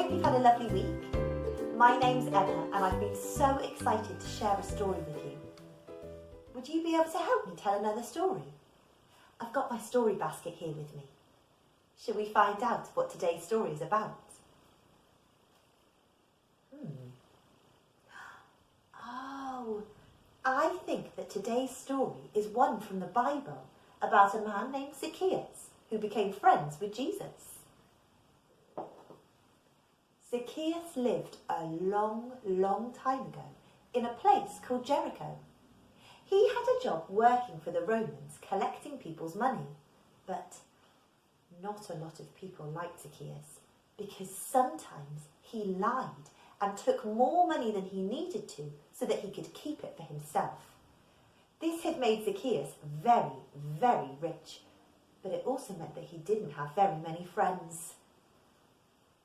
hope you've had a lovely week. My name's Emma and I've been so excited to share a story with you. Would you be able to help me tell another story? I've got my story basket here with me. Shall we find out what today's story is about? Oh, I think that today's story is one from the Bible about a man named Zacchaeus who became friends with Jesus. Zacchaeus lived a long, long time ago in a place called Jericho. He had a job working for the Romans, collecting people's money. But not a lot of people liked Zacchaeus because sometimes he lied and took more money than he needed to so that he could keep it for himself. This had made Zacchaeus very, very rich, but it also meant that he didn't have very many friends.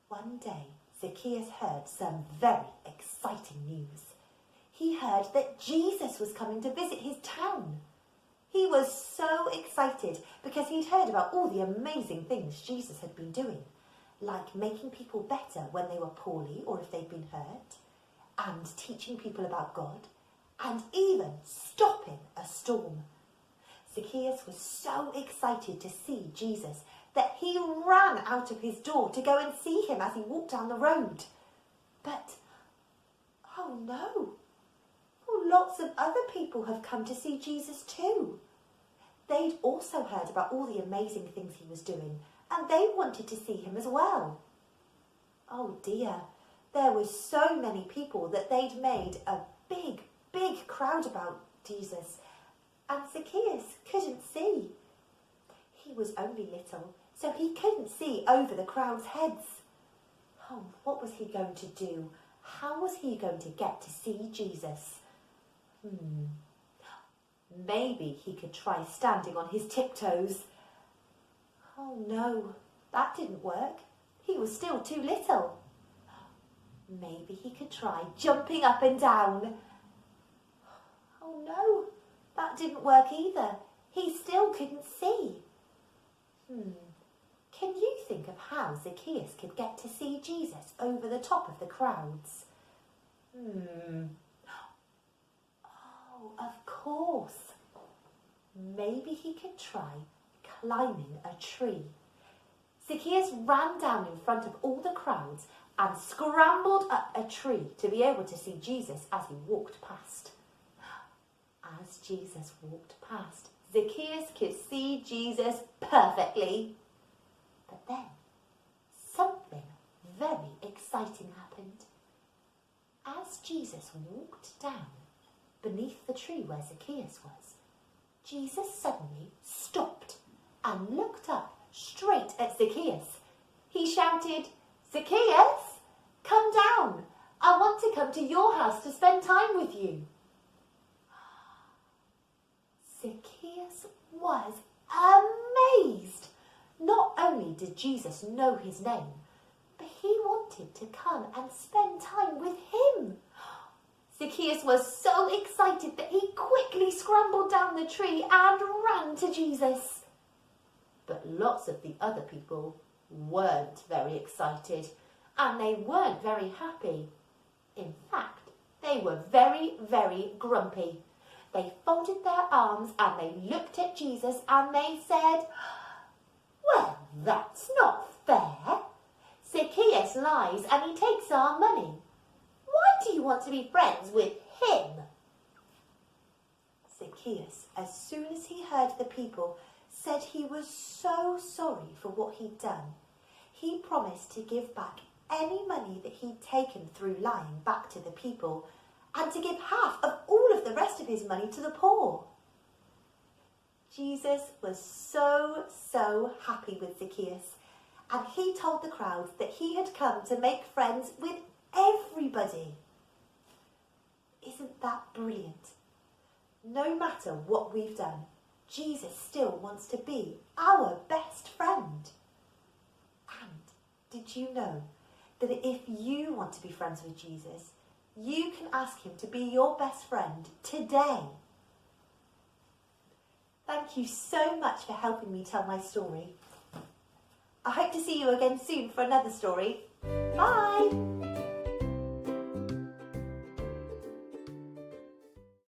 One day, Zacchaeus heard some very exciting news. He heard that Jesus was coming to visit his town. He was so excited because he'd heard about all the amazing things Jesus had been doing, like making people better when they were poorly or if they'd been hurt, and teaching people about God, and even stopping a storm. Zacchaeus was so excited to see Jesus that he ran out of his door to go and see him as he walked down the road. But, oh no, lots of other people have come to see Jesus too. They'd also heard about all the amazing things he was doing, and they wanted to see him as well. Oh dear, there were so many people that they'd made a big, big crowd about Jesus, and Zacchaeus couldn't see. He was only little, so he couldn't see over the crowd's heads. Oh, what was he going to do? How was he going to get to see Jesus? Maybe he could try standing on his tiptoes. Oh no, that didn't work. He was still too little. Maybe he could try jumping up and down. Oh no, that didn't work either. He still couldn't see. Can you think of how Zacchaeus could get to see Jesus over the top of the crowds? Oh, of course. Maybe he could try climbing a tree. Zacchaeus ran down in front of all the crowds and scrambled up a tree to be able to see Jesus as he walked past. As Jesus walked past, Zacchaeus could see Jesus perfectly. But then something very exciting happened. As Jesus walked down beneath the tree where Zacchaeus was, Jesus suddenly stopped and looked up straight at Zacchaeus. He shouted, "Zacchaeus, come down. I want to come to your house to spend time with you." Zacchaeus was amazed. Not only did Jesus know his name, but he wanted to come and spend time with him. Zacchaeus was so excited that he quickly scrambled down the tree and ran to Jesus. But lots of the other people weren't very excited, and they weren't very happy. In fact, they were very, very grumpy. They folded their arms and they looked at Jesus and they said, "Well, that's not fair. Zacchaeus lies and he takes our money. Why do you want to be friends with him?" Zacchaeus, as soon as he heard the people, said he was so sorry for what he'd done. He promised to give back any money that he'd taken through lying back to the people and to give half of all of the rest of his money to the poor. Jesus was so happy with Zacchaeus, and he told the crowds that he had come to make friends with everybody. Isn't that brilliant? No matter what we've done, Jesus still wants to be our best friend. And did you know that if you want to be friends with Jesus, you can ask him to be your best friend today? Thank you so much for helping me tell my story. I hope to see you again soon for another story. Bye!